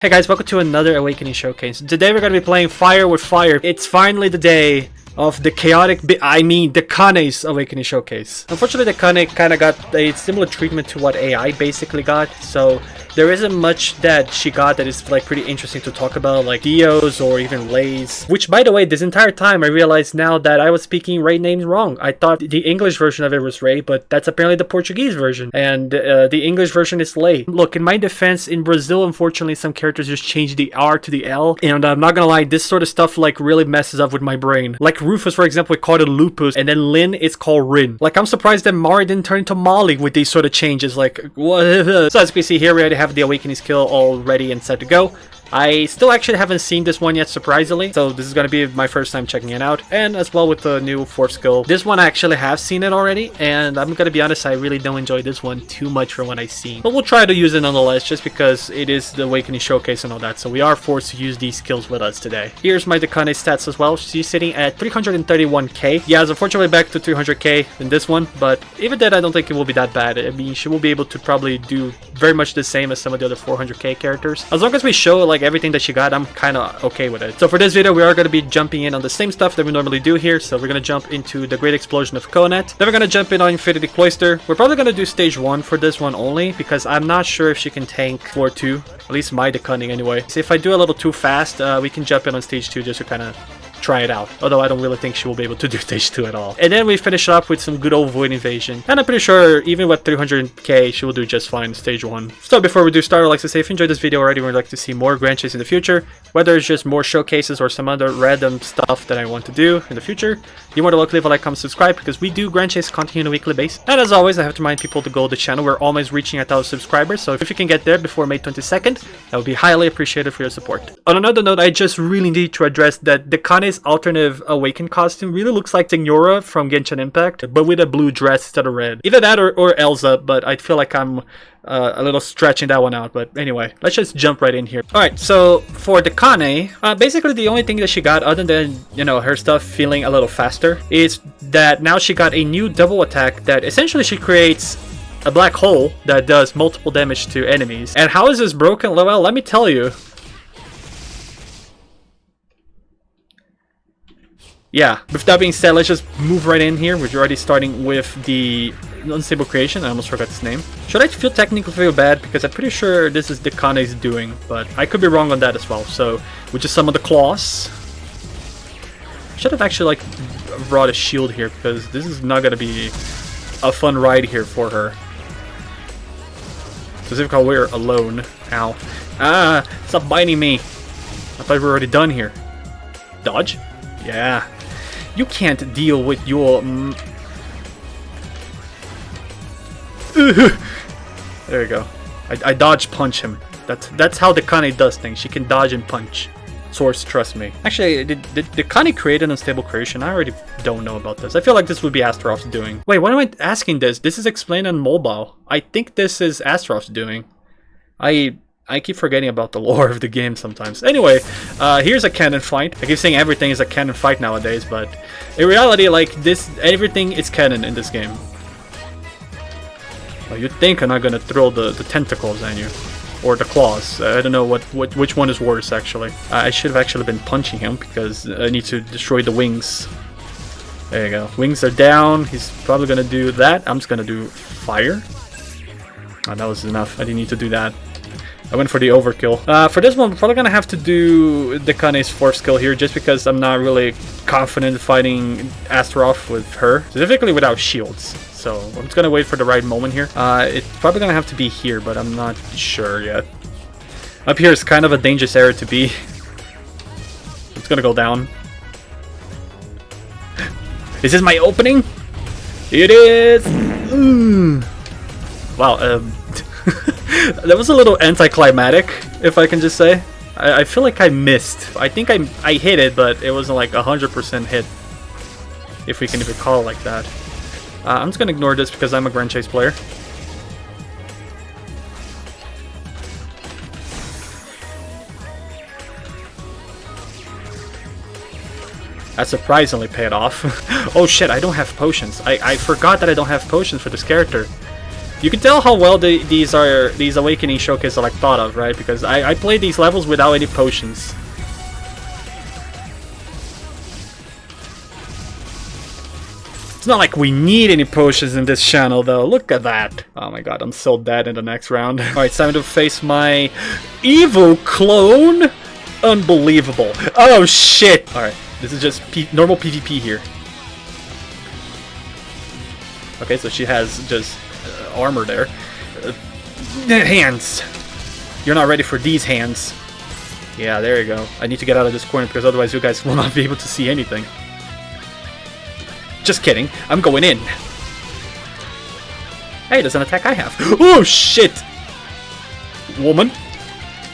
Hey guys, welcome to another Awakening Showcase. Today we're going to be playing Fire with Fire. It's finally the day of the DECANEE's Awakening Showcase. Unfortunately, DECANEE kind of got a similar treatment to what AI basically got, so there isn't much that she got that is like pretty interesting to talk about, like Dios or even Lays. Which, by the way, this entire time I realized now that I was speaking Ray names wrong. I thought the English version of it was Ray, but that's apparently the Portuguese version, and the English version is Lay. Look, in my defense, in Brazil, unfortunately, some characters just change the R to the L, and I'm not gonna lie, this sort of stuff like really messes up with my brain. Like Rufus, for example, we called it Lupus, and then Lin is called Rin. Like, I'm surprised that Mari didn't turn into Molly with these sort of changes. Like, what? So as we see here, we already have the Awakening skill all ready and set to go. I still actually haven't seen this one yet, surprisingly, so this is going to be my first time checking it out, and as well with the new 4th skill. This one I actually have seen it already, and I'm going to be honest, I really don't enjoy this one too much from what I've seen. But we'll try to use it nonetheless, just because it is the Awakening Showcase and all that, so we are forced to use these skills with us today. Here's my DECANEE stats as well. She's sitting at 331k. Yeah, it's unfortunately back to 300k in this one, but even then I don't think it will be that bad. I mean, she will be able to probably do very much the same as some of the other 400k characters. As long as we show like everything that she got, I'm kind of okay with it. So for this video, we are going to be jumping in on the same stuff that we normally do here. So we're going to jump into the Great Explosion of Konet. Then we're going to jump in on Infinity Cloister. We're probably going to do stage 1 for this one only, because I'm not sure if she can tank floor 2. At least my DECANEE anyway. So if I do a little too fast, we can jump in on stage 2 just to kind of try it out, although I don't really think she will be able to do stage 2 at all. And then we finish up with some good old Void Invasion, and I'm pretty sure even with 300k she will do just fine in stage 1. So before we do start, I'd like to say if you enjoyed this video already and would like to see more Grand Chase in the future, whether it's just more showcases or some other random stuff that I want to do in the future, you're more than welcome to leave a like, comment, subscribe, because we do Grand Chase content on a weekly basis. And as always, I have to remind people to go to the channel. We're almost reaching 1,000 subscribers, so if you can get there before May 22nd, that would be highly appreciated for your support. On another note, I just really need to address that DECANEE's alternative Awakened costume really looks like Signora from Genshin Impact, but with a blue dress instead of red. Either that or Elsa, but I feel like I'm a little stretching that one out. But anyway, let's just jump right in here. Alright, so for DECANEE, basically the only thing that she got, other than, you know, her stuff feeling a little faster, is that now she got a new double attack that essentially she creates a black hole that does multiple damage to enemies. And how is this broken? Well, let me tell you. Yeah, with that being said, let's just move right in here. We're already starting with the Unstable Creation. I almost forgot its name. Should I technically feel bad? Because I'm pretty sure this is DECANEE's doing, but I could be wrong on that as well. So, we just summon the claws. Should have actually like brought a shield here, because this is not going to be a fun ride here for her. Specifically, we're alone. Ow. Ah, stop biting me. I thought we were already done here. Dodge? Yeah. You can't deal with your... There you go. I dodge punch him. That's how DECANEE does things. She can dodge and punch. Source, trust me. Actually, did DECANEE create an unstable creation? I already don't know about this. I feel like this would be Astaroth's doing. Wait, why am I asking this? This is explained on mobile. I think this is Astaroth's doing. I keep forgetting about the lore of the game sometimes. Anyway, here's a canon fight. I keep saying everything is a canon fight nowadays, but in reality, like this, everything is canon in this game. Well, you'd think I'm not gonna throw the tentacles at you, or the claws. I don't know which one is worse actually. I should have actually been punching him because I need to destroy the wings. There you go. Wings are down. He's probably gonna do that. I'm just gonna do fire. Oh, that was enough. I didn't need to do that. I went for the overkill. For this one, we're probably gonna have to do DECANEE's 4th skill here, just because I'm not really confident fighting Astaroth with her, specifically without shields. So I'm just gonna wait for the right moment here. It's probably gonna have to be here, but I'm not sure yet. Up here is kind of a dangerous area to be. It's gonna go down. Is this my opening? It is! Wow, that was a little anticlimactic, if I can just say. I feel like I missed. I think I hit it, but it wasn't like 100% hit, if we can even call it like that. I'm just gonna ignore this because I'm a Grand Chase player. That surprisingly paid off. Oh shit, I don't have potions. I forgot that I don't have potions for this character. You can tell how well these Awakening Showcase are like thought of, right? Because I played these levels without any potions. It's not like we need any potions in this channel, though. Look at that. Oh my god, I'm so dead in the next round. Alright, it's time to face my evil clone. Unbelievable. Oh shit. Alright, this is just normal PvP here. Okay, so she has just armor there. Hands. You're not ready for these hands. Yeah, there you go. I need to get out of this corner because otherwise you guys will not be able to see anything. Just kidding. I'm going in. Hey, there's an attack I have. Oh, shit! Woman?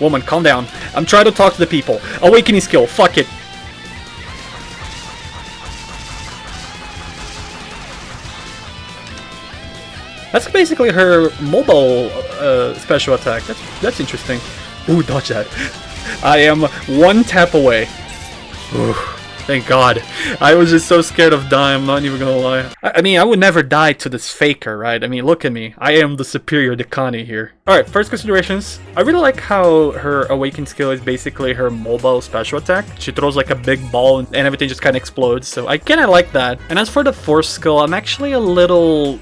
Woman, calm down. I'm trying to talk to the people. Awakening skill. Fuck it. That's basically her mobile special attack. That's interesting. Ooh, dodge that. I am one tap away. Ooh. Thank God. I was just so scared of dying, I'm not even gonna lie. I mean, I would never die to this faker, right? I mean, look at me. I am the superior DECANEE here. Alright, first considerations. I really like how her Awaken skill is basically her mobile special attack. She throws like a big ball and everything just kind of explodes, so I kinda like that. And as for the Force skill, I'm actually a little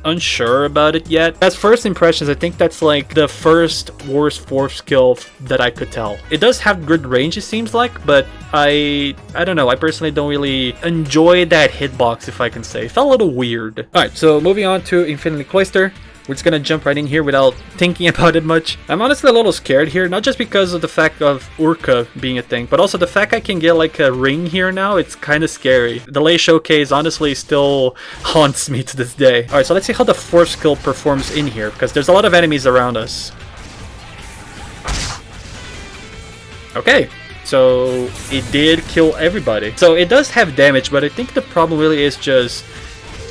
unsure about it yet. As first impressions, I think that's like the first worst Force skill that I could tell. It does have good range, it seems like, but I don't know, I personally don't really enjoy that hitbox, if I can say. It felt a little weird. Alright, so moving on to Infinity Cloister. We're just gonna jump right in here without thinking about it much. I'm honestly a little scared here, not just because of the fact of Urka being a thing, but also the fact I can get like a ring here now. It's kind of scary. The Lay Showcase honestly still haunts me to this day. Alright, so let's see how the Force skill performs in here, because there's a lot of enemies around us. Okay. So it did kill everybody. So it does have damage, but I think the problem really is just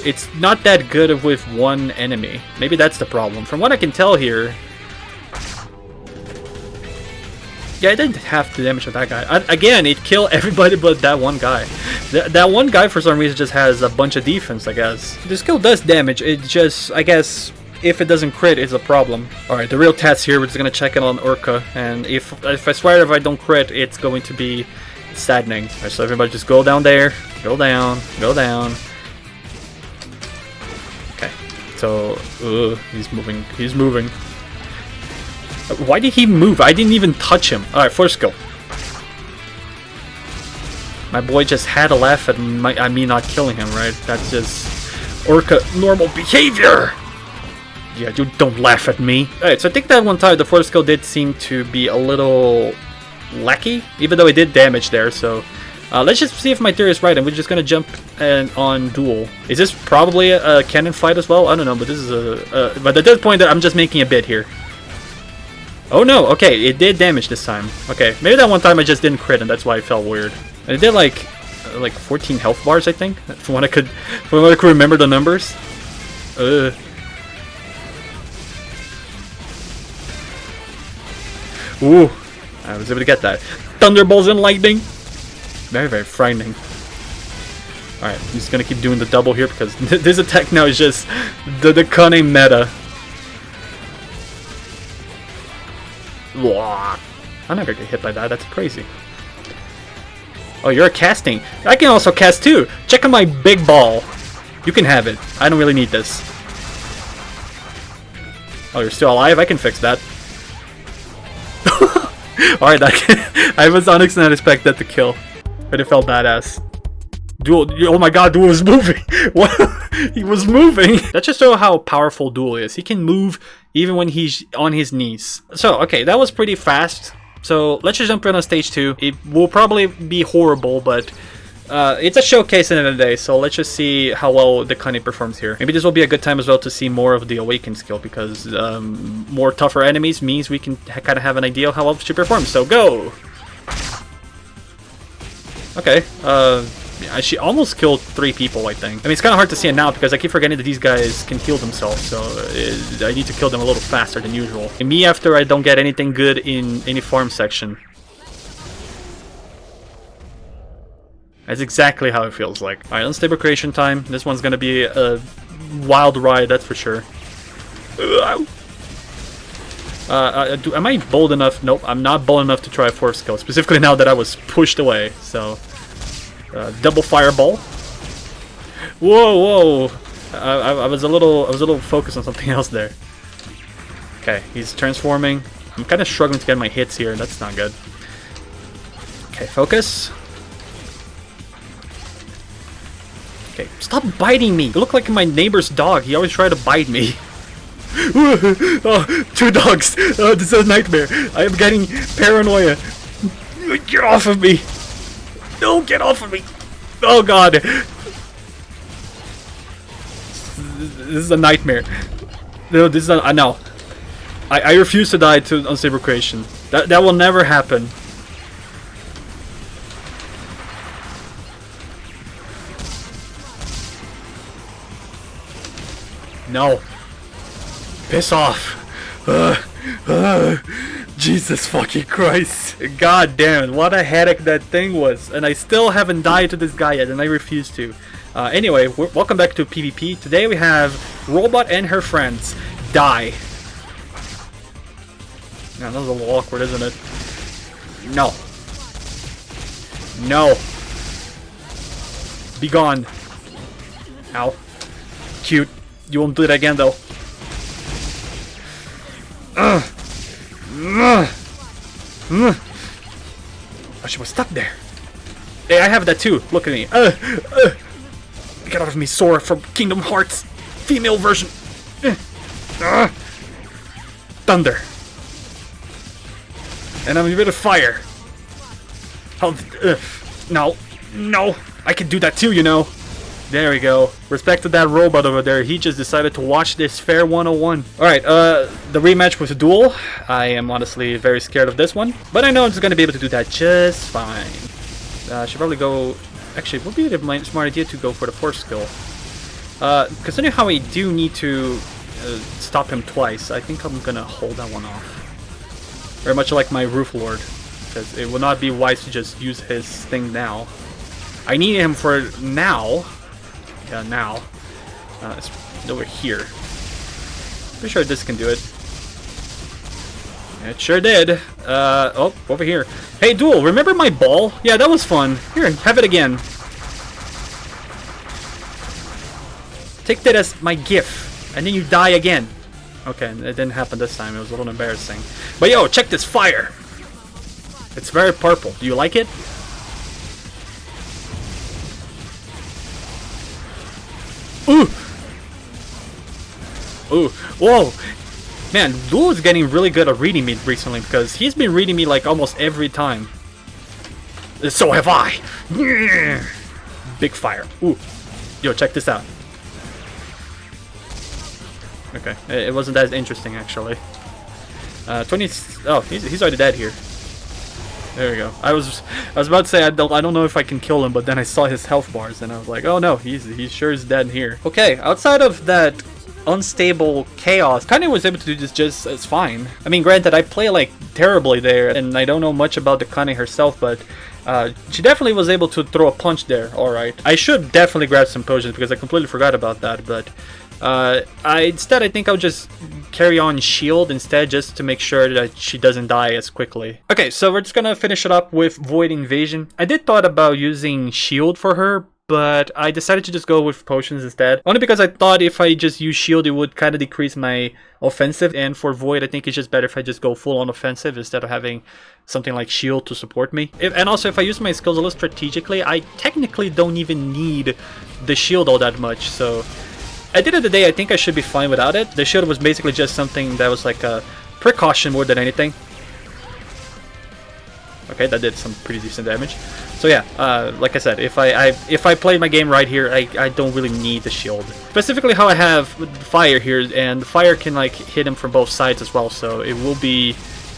it's not that good with one enemy. Maybe that's the problem. From what I can tell here, yeah, it didn't have the damage of that guy. Again, it killed everybody but that one guy. That one guy for some reason just has a bunch of defense, I guess. The skill does damage. It just, I guess, if it doesn't crit, it's a problem. Alright, the real test here, we're just gonna check it on Urka, and if I swear if I don't crit, it's going to be saddening. Alright, so everybody just go down there, go down, go down. Okay, so, he's moving, he's moving. Why did he move? I didn't even touch him. Alright, first skill. My boy just had a laugh at me not killing him, right? That's just Urka normal behavior! Yeah, you don't laugh at me. Alright, so I think that one time the Force skill did seem to be a little lacky, even though it did damage there, so let's just see if my theory is right, and we're just gonna jump on duel. Is this probably a cannon fight as well? I don't know, but this is but at this point I'm just making a bid here. Oh no, okay, it did damage this time. Okay, maybe that one time I just didn't crit and that's why it felt weird. And it did like 14 health bars, I think, from what I could remember the numbers. Ooh, I was able to get that. Thunderbolts and lightning! Very, very frightening. Alright, I'm just gonna keep doing the double here because this attack now is just the DECANEE meta. I'm not gonna get hit by that, that's crazy. Oh, you're casting. I can also cast too! Check out my big ball! You can have it. I don't really need this. Oh, you're still alive? I can fix that. Alright, I was honestly not expect that to kill, but it felt badass. Duel, oh my god, Duel was moving! What? He was moving! That just shows how powerful Duel is. He can move even when he's on his knees. So, okay, that was pretty fast. So, let's just jump in on stage 2. It will probably be horrible, but it's a showcase in the end of the day, so let's just see how well DECANEE performs here. Maybe this will be a good time as well to see more of the Awaken skill, because more tougher enemies means we can kind of have an idea of how well she performs, so go! Okay, yeah, she almost killed 3 people, I think. I mean, it's kind of hard to see it now because I keep forgetting that these guys can heal themselves, so I need to kill them a little faster than usual. And me after I don't get anything good in any farm section. That's exactly how it feels like. Alright, unstable creation time. This one's gonna be a wild ride, that's for sure. Am I bold enough? Nope, I'm not bold enough to try a fourth skill. Specifically now that I was pushed away. So, double fireball. Whoa, whoa! I was a little focused on something else there. Okay, he's transforming. I'm kind of struggling to get my hits here. That's not good. Okay, focus. Okay, stop biting me. You look like my neighbor's dog. He always tried to bite me. Oh, 2 dogs. Oh, this is a nightmare. I am getting paranoia. Get off of me. No, get off of me. Oh, God. This is a nightmare. No, this is a... no. I refuse to die to Unstable Creation. That will never happen. No. Piss off. Jesus fucking Christ. God damn it, what a headache that thing was. And I still haven't died to this guy yet, and I refuse to. Anyway, welcome back to PvP. Today we have Robot and her friends. Die. Now, that was a little awkward, isn't it? No. No. Be gone. Ow. Cute. You won't do it again, though. Oh, she was stuck there. Hey, I have that too. Look at me. Get out of me, Sora from Kingdom Hearts. Female version. Thunder. And I'm a bit of fire. No. No. I can do that too, you know. There we go. Respect to that robot over there. He just decided to watch this Fair 101. Alright, the rematch with Duel. I am honestly very scared of this one. But I know I'm just going to be able to do that just fine. Should probably go... Actually, it would be a smart idea to go for the force skill. Considering how I do need to stop him twice, I think I'm going to hold that one off. Very much like my Roof Lord. Because it will not be wise to just use his thing now. I need him for now. Yeah, now. It's over here. Pretty sure this can do it. It sure did. Oh, over here. Hey, Duel, remember my ball? Yeah, that was fun. Here, have it again. Take that as my gift, and then you die again. Okay, it didn't happen this time. It was a little embarrassing. But yo, check this fire. It's very purple. Do you like it? Ooh! Ooh! Whoa! Man, Duel is getting really good at reading me recently because he's been reading me like almost every time. So have I! Yeah. Big fire. Ooh! Yo, check this out. Okay, it wasn't that interesting actually. 20. Oh, he's already dead here. There we go. I was about to say I don't know if I can kill him, but then I saw his health bars and I was like, oh no, he sure is dead here. Okay, outside of that unstable chaos, Kanye was able to do this just as fine. I mean, granted, I play like terribly there, and I don't know much about the Kanye herself, but she definitely was able to throw a punch there. All right, I should definitely grab some potions because I completely forgot about that, but. Instead, I think I'll just carry on shield instead, just to make sure that she doesn't die as quickly. Okay, so we're just gonna finish it up with Void Invasion. I did thought about using shield for her, but I decided to just go with potions instead. Only because I thought if I just use shield, it would kind of decrease my offensive. And for Void, I think it's just better if I just go full on offensive instead of having something like shield to support me. And also, if I use my skills a little strategically, I technically don't even need the shield all that much, so... At the end of the day, I think I should be fine without it. The shield was basically just something that was like a precaution more than anything. Okay, that did some pretty decent damage. So yeah, like I said, if I play my game right here, I don't really need the shield. Specifically how I have fire here, and the fire can like hit him from both sides as well, so it will be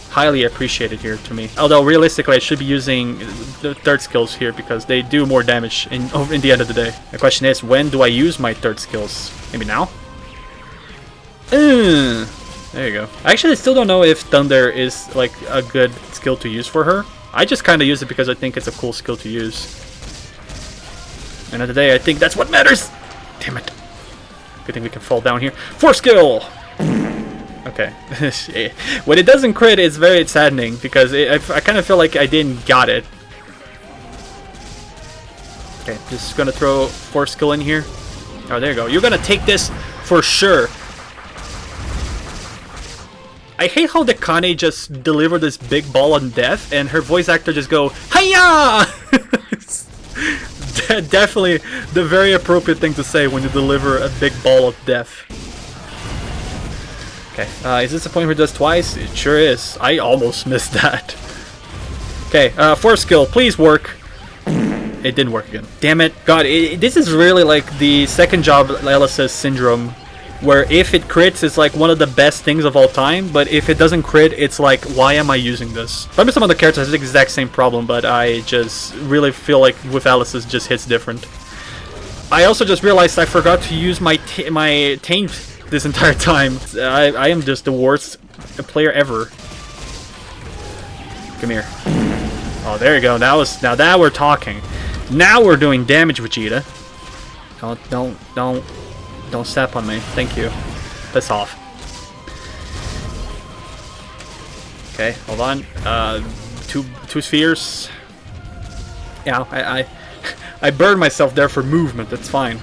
highly appreciated here to me. Although realistically, I should be using the third skills here because they do more damage in the end of the day. The question is, when do I use my third skills? Maybe now? There you go. I actually still don't know if Thunder is like a good skill to use for her. I just kind of use it because I think it's a cool skill to use. End of the day, I think that's what matters. Damn it. Good thing we can fall down here. Force skill! Okay. When it doesn't crit, it's very saddening because I kind of feel like I didn't got it. Okay, just gonna throw force skill in here. Oh, there you go. You're gonna take this for sure. I hate how DECANEE just delivered this big ball of death and her voice actor just go, Hiya! Definitely the very appropriate thing to say when you deliver a big ball of death. Okay, is this the point where it does twice? It sure is. I almost missed that. Okay, force skill, please work. It didn't work again. Damn it. God, this is really like the second job Alice's syndrome, where if it crits, it's like one of the best things of all time, but if it doesn't crit, it's like, why am I using this? Probably some other characters have the exact same problem, but I just really feel like with Alice's just hits different. I also just realized I forgot to use my taint this entire time. I am just the worst player ever. Come here. Oh, there you go. Now that we're talking. Now we're doing damage, Vegeta. Don't step on me. Thank you. Piss off. Okay, hold on. Two spheres. Yeah, I burned myself there for movement. That's fine.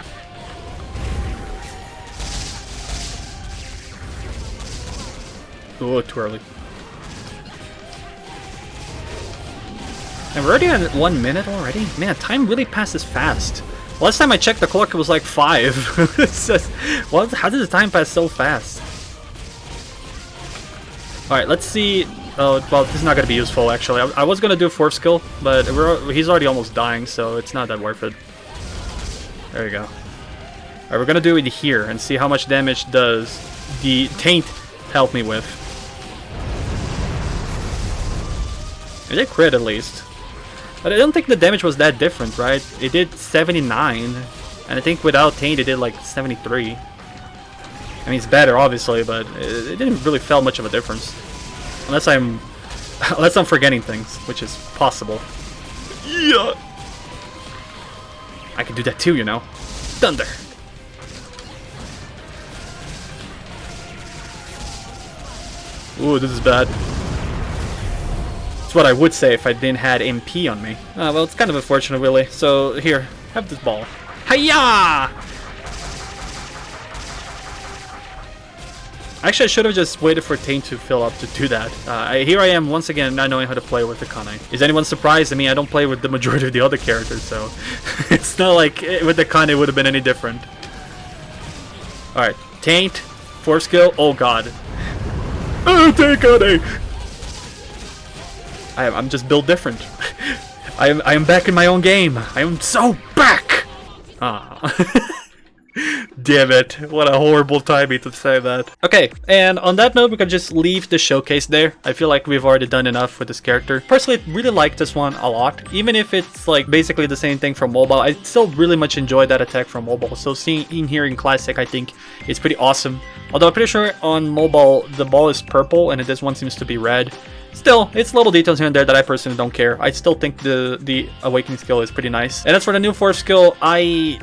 Oh, too early. And we're already at 1 minute already? Man, time really passes fast. Last time I checked the clock, it was like 5. It's just, what? How did the time pass so fast? Alright, let's see. Oh, well, this is not going to be useful, actually. I was going to do force skill, but he's already almost dying, so it's not that worth it. There you go. Alright, we're going to do it here and see how much damage does the taint help me with. It did crit at least. But I don't think the damage was that different, right? It did 79, and I think without Taint it did like 73. I mean, it's better, obviously, but it didn't really feel much of a difference. Unless I'm forgetting things, which is possible. Yeah! I can do that too, you know. Thunder! Ooh, this is bad. That's what I would say if I didn't had MP on me. Well, it's kind of unfortunate, really. So, here, have this ball. Hiya! Actually, I should have just waited for Taint to fill up to do that. Here I am, once again, not knowing how to play with DECANEE. Is anyone surprised? I mean, I don't play with the majority of the other characters, so... it's not like with DECANEE it would have been any different. Alright, Taint, force skill, oh god. DECANEE! I'm just built different. I am back in my own game. I am so back! Ah. Damn it. What a horrible timing to say that. Okay, and on that note, we can just leave the showcase there. I feel like we've already done enough with this character. Personally, really like this one a lot. Even if it's like basically the same thing from mobile, I still really much enjoy that attack from mobile. So seeing in here in Classic, I think it's pretty awesome. Although I'm pretty sure on mobile, the ball is purple and this one seems to be red. Still, it's little details here and there that I personally don't care. I still think the awakening skill is pretty nice. And as for the new force skill, I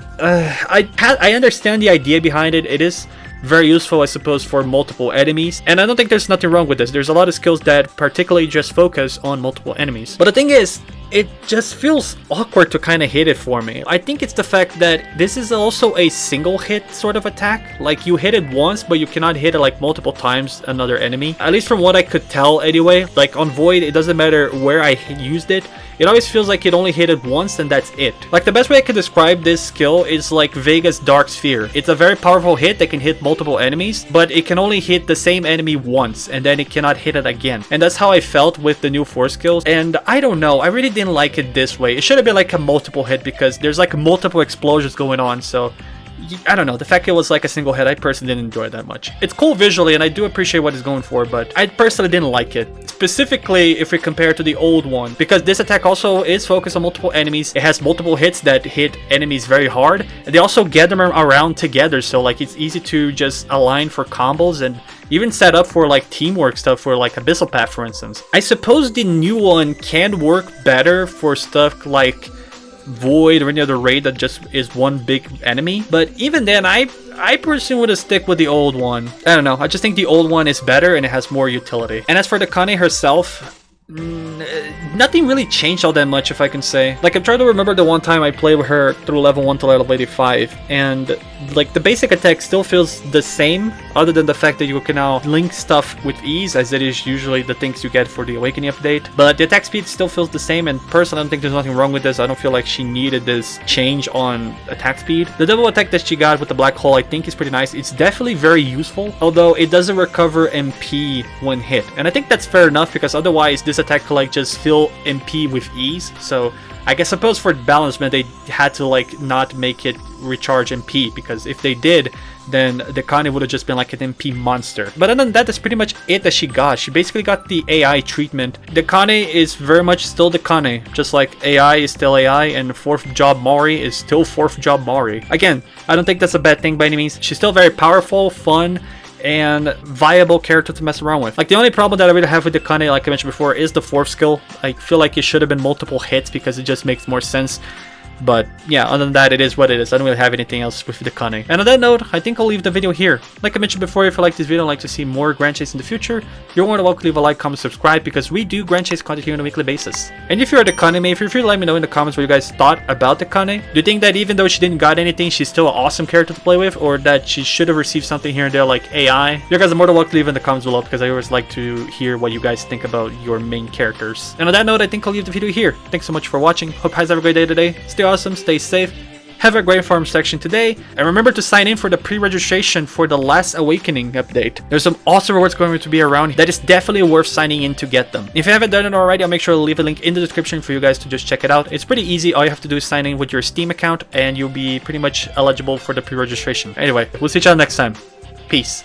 understand the idea behind it. It is very useful, I suppose, for multiple enemies. And I don't think there's nothing wrong with this. There's a lot of skills that particularly just focus on multiple enemies. But the thing is, it just feels awkward to kind of hit it for me. I think it's the fact that this is also a single hit sort of attack. Like, you hit it once, but you cannot hit it like multiple times another enemy. At least from what I could tell anyway. Like on Void, it doesn't matter where I used it. It always feels like it only hit it once and that's it. Like the best way I could describe this skill is like Vega's Dark Sphere. It's a very powerful hit that can hit multiple enemies, but it can only hit the same enemy once and then it cannot hit it again. And that's how I felt with the new force skills. And I don't know, I really didn't like it this way. It should have been like a multiple hit because there's like multiple explosions going on, so... I don't know, the fact it was like a single hit, I personally didn't enjoy it that much. It's cool visually and I do appreciate what it's going for, but I personally didn't like it. Specifically if we compare it to the old one, because this attack also is focused on multiple enemies. It has multiple hits that hit enemies very hard, and they also get them around together, so like it's easy to just align for combos and even set up for like teamwork stuff for like Abyssal Path, for instance. I suppose the new one can work better for stuff like Void or any other raid that just is one big enemy, but even then I I personally would stick with the old one. I don't know, I just think the old one is better and it has more utility. And as for DECANEE herself, nothing really changed all that much, if I can say. Like, I'm trying to remember the one time I played with her through level 1 to level 85, and like the basic attack still feels the same, other than the fact that you can now link stuff with ease, as it is usually the things you get for the Awakening update. But the attack speed still feels the same, and personally I don't think there's nothing wrong with this. I don't feel like she needed this change on attack speed. The double attack that she got with the black hole I think is pretty nice. It's definitely very useful, although it doesn't recover MP when hit, and I think that's fair enough, because otherwise this attack could like just fill MP with ease. So I suppose for balancement they had to like not make it recharge MP, because if they did, then DECANEE would have just been like an MP monster. But other than that, that's pretty much it that she got. She basically got the AI treatment. DECANEE is very much still DECANEE, just like AI is still AI and 4th job Mari is still 4th job Mari. Again, I don't think that's a bad thing by any means. She's still very powerful, fun, and viable character to mess around with. Like, the only problem that I really have with DECANEE, like I mentioned before, is the 4th skill. I feel like it should have been multiple hits because it just makes more sense. But yeah, other than that, it is what it is. I don't really have anything else with DECANEE. And on that note, I think I'll leave the video here. Like I mentioned before, if you like this video and like to see more Grand Chase in the future, you're more than welcome to leave a like, comment, subscribe, because we do Grand Chase content here on a weekly basis. And if you're a DECANEE main, feel free to let me know in the comments what you guys thought about DECANEE. Do you think that even though she didn't got anything, she's still an awesome character to play with, or that she should have received something here and there like AI? You guys are more than welcome to leave in the comments below, because I always like to hear what you guys think about your main characters. And on that note, I think I'll leave the video here. Thanks so much for watching. Hope you guys have a great day today. Stay awesome, stay safe. Have a great farm section today, and remember to sign in for the pre-registration for the last Awakening update. There's some awesome rewards going to be around that is definitely worth signing in to get them. If you haven't done it already, I'll make sure to leave a link in the description for you guys to just check it out. It's pretty easy. All you have to do is sign in with your Steam account and you'll be pretty much eligible for the pre-registration. Anyway, we'll see you all next time. Peace.